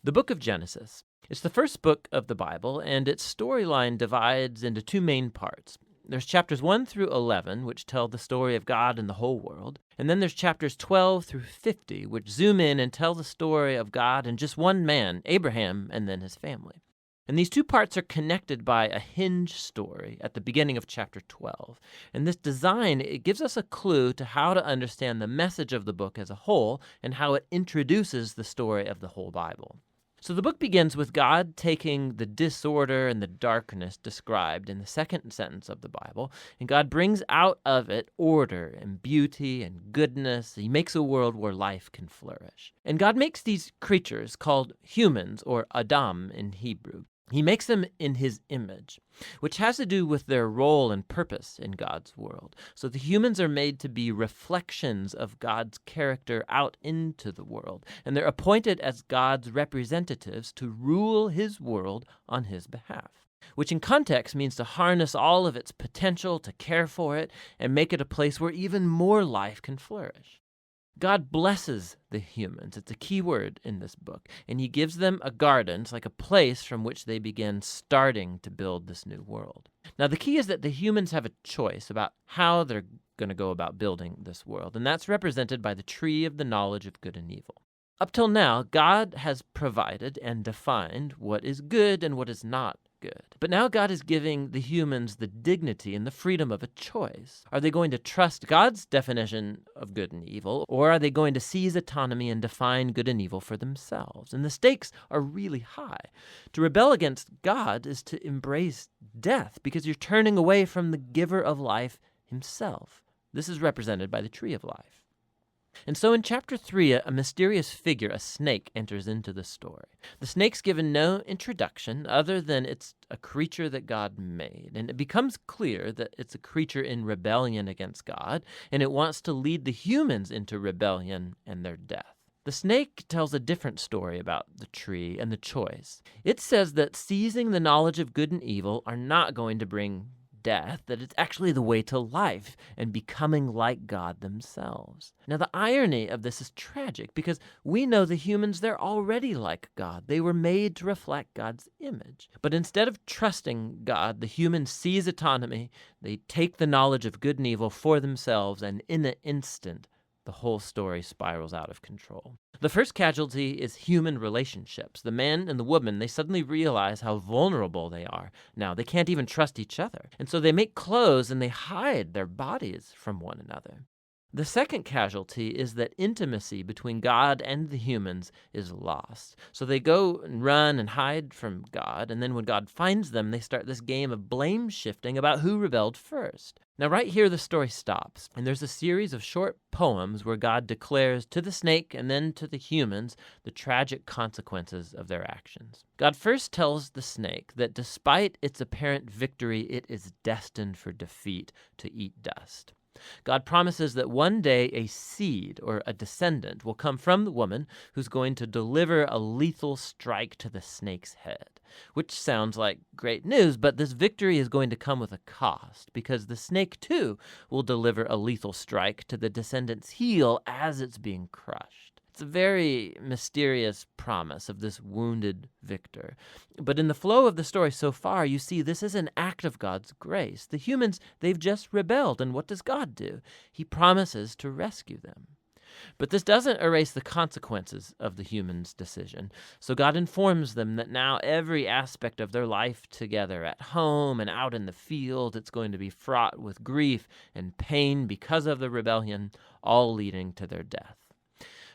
The book of Genesis. It's the first book of the Bible, and its storyline divides into two main parts. There's chapters 1 through 11, which tell the story of God and the whole world. And then there's chapters 12 through 50, which zoom in and tell the story of God and just one man, Abraham, and then his family. And these two parts are connected by a hinge story at the beginning of chapter 12. And this design, it gives us a clue to how to understand the message of the book as a whole and how it introduces the story of the whole Bible. So the book begins with God taking the disorder and the darkness described in the second sentence of the Bible, and God brings out of it order and beauty and goodness. He makes a world where life can flourish. And God makes these creatures called humans, or Adam in Hebrew. He makes them in his image, which has to do with their role and purpose in God's world. So the humans are made to be reflections of God's character out into the world, and they're appointed as God's representatives to rule his world on his behalf, which in context means to harness all of its potential, to care for it, and make it a place where even more life can flourish. God blesses the humans. It's a key word in this book. And he gives them a garden. It's like a place from which they begin starting to build this new world. Now, the key is that the humans have a choice about how they're going to go about building this world. And that's represented by the tree of the knowledge of good and evil. Up till now, God has provided and defined what is good and what is not good. But now God is giving the humans the dignity and the freedom of a choice. Are they going to trust God's definition of good and evil, or are they going to seize autonomy and define good and evil for themselves? And the stakes are really high. To rebel against God is to embrace death, because you're turning away from the giver of life himself. This is represented by the tree of life. And so in chapter 3, a mysterious figure, a snake, enters into the story. The snake's given no introduction other than it's a creature that God made. And it becomes clear that it's a creature in rebellion against God, and it wants to lead the humans into rebellion and their death. The snake tells a different story about the tree and the choice. It says that seizing the knowledge of good and evil are not going to bring death, that it's actually the way to life and becoming like God themselves. Now, the irony of this is tragic because we know the humans, they're already like God. They were made to reflect God's image. But instead of trusting God, the humans seize autonomy, they take the knowledge of good and evil for themselves, and in an instant, the whole story spirals out of control. The first casualty is human relationships. The man and the woman, they suddenly realize how vulnerable they are. Now, they can't even trust each other. And so they make clothes and they hide their bodies from one another. The second casualty is that intimacy between God and the humans is lost. So they go and run and hide from God, and then when God finds them, they start this game of blame shifting about who rebelled first. Now, right here, the story stops, and there's a series of short poems where God declares to the snake and then to the humans the tragic consequences of their actions. God first tells the snake that despite its apparent victory, it is destined for defeat, to eat dust. God promises that one day a seed or a descendant will come from the woman who's going to deliver a lethal strike to the snake's head, which sounds like great news, but this victory is going to come with a cost because the snake too will deliver a lethal strike to the descendant's heel as it's being crushed. It's a very mysterious promise of this wounded victor. But in the flow of the story so far, you see this is an act of God's grace. The humans, they've just rebelled, and what does God do? He promises to rescue them. But this doesn't erase the consequences of the humans' decision. So God informs them that now every aspect of their life together, at home and out in the field, it's going to be fraught with grief and pain because of the rebellion, all leading to their death.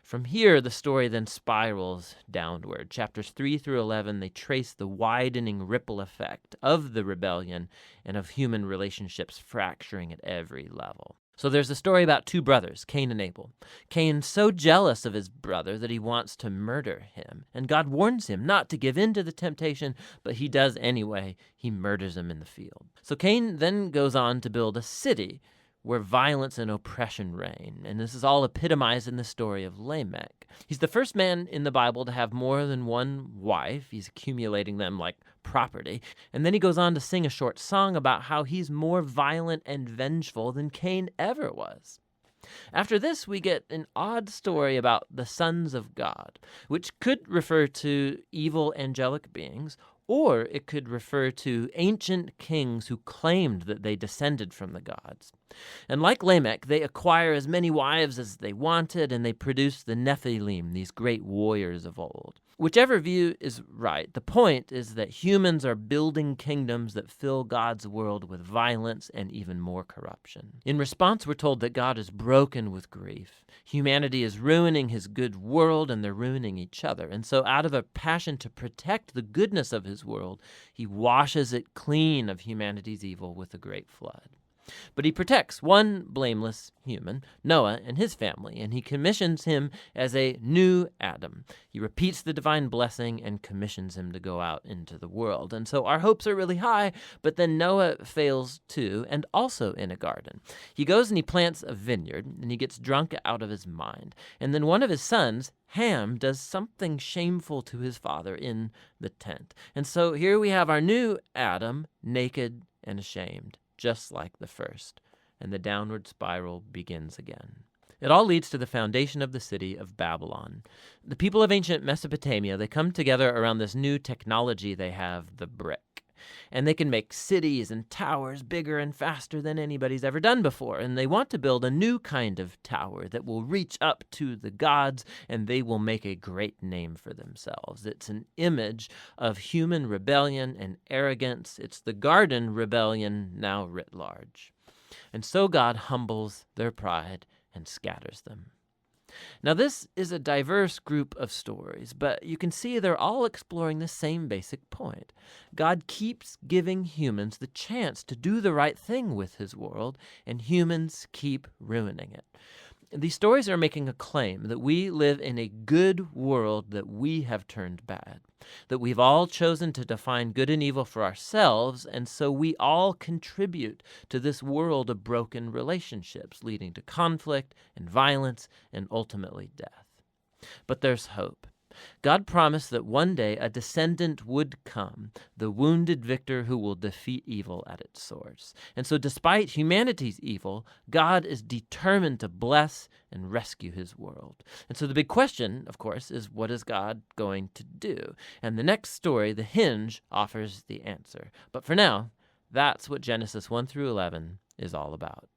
From here, the story then spirals downward. Chapters 3 through 11, they trace the widening ripple effect of the rebellion and of human relationships fracturing at every level. So there's a story about two brothers, Cain and Abel. Cain's so jealous of his brother that he wants to murder him. And God warns him not to give in to the temptation, but he does anyway. He murders him in the field. So Cain then goes on to build a city where violence and oppression reign. And this is all epitomized in the story of Lamech. He's the first man in the Bible to have more than one wife. He's accumulating them like property. And then he goes on to sing a short song about how he's more violent and vengeful than Cain ever was. After this, we get an odd story about the sons of God, which could refer to evil angelic beings, or it could refer to ancient kings who claimed that they descended from the gods. And like Lamech, they acquire as many wives as they wanted, and they produce the Nephilim, these great warriors of old. Whichever view is right, the point is that humans are building kingdoms that fill God's world with violence and even more corruption. In response, we're told that God is broken with grief. Humanity is ruining his good world, and they're ruining each other. And so out of a passion to protect the goodness of his world, he washes it clean of humanity's evil with a great flood. But he protects one blameless human, Noah, and his family, and he commissions him as a new Adam. He repeats the divine blessing and commissions him to go out into the world. And so our hopes are really high, but then Noah fails too, and also in a garden. He goes and he plants a vineyard, and he gets drunk out of his mind. And then one of his sons, Ham, does something shameful to his father in the tent. And so here we have our new Adam, naked and ashamed, just like the first, and the downward spiral begins again. It all leads to the foundation of the city of Babylon. The people of ancient Mesopotamia, they come together around this new technology they have, the brick. And they can make cities and towers bigger and faster than anybody's ever done before. And they want to build a new kind of tower that will reach up to the gods, and they will make a great name for themselves. It's an image of human rebellion and arrogance. It's the garden rebellion now writ large. And so God humbles their pride and scatters them. Now, this is a diverse group of stories, but you can see they're all exploring the same basic point. God keeps giving humans the chance to do the right thing with his world, and humans keep ruining it. These stories are making a claim that we live in a good world that we have turned bad, that we've all chosen to define good and evil for ourselves, and so we all contribute to this world of broken relationships, leading to conflict and violence and ultimately death. But there's hope. God promised that one day a descendant would come, the wounded victor who will defeat evil at its source. And so despite humanity's evil, God is determined to bless and rescue his world. And so the big question, of course, is what is God going to do? And the next story, The Hinge, offers the answer. But for now, that's what Genesis 1 through 11 is all about.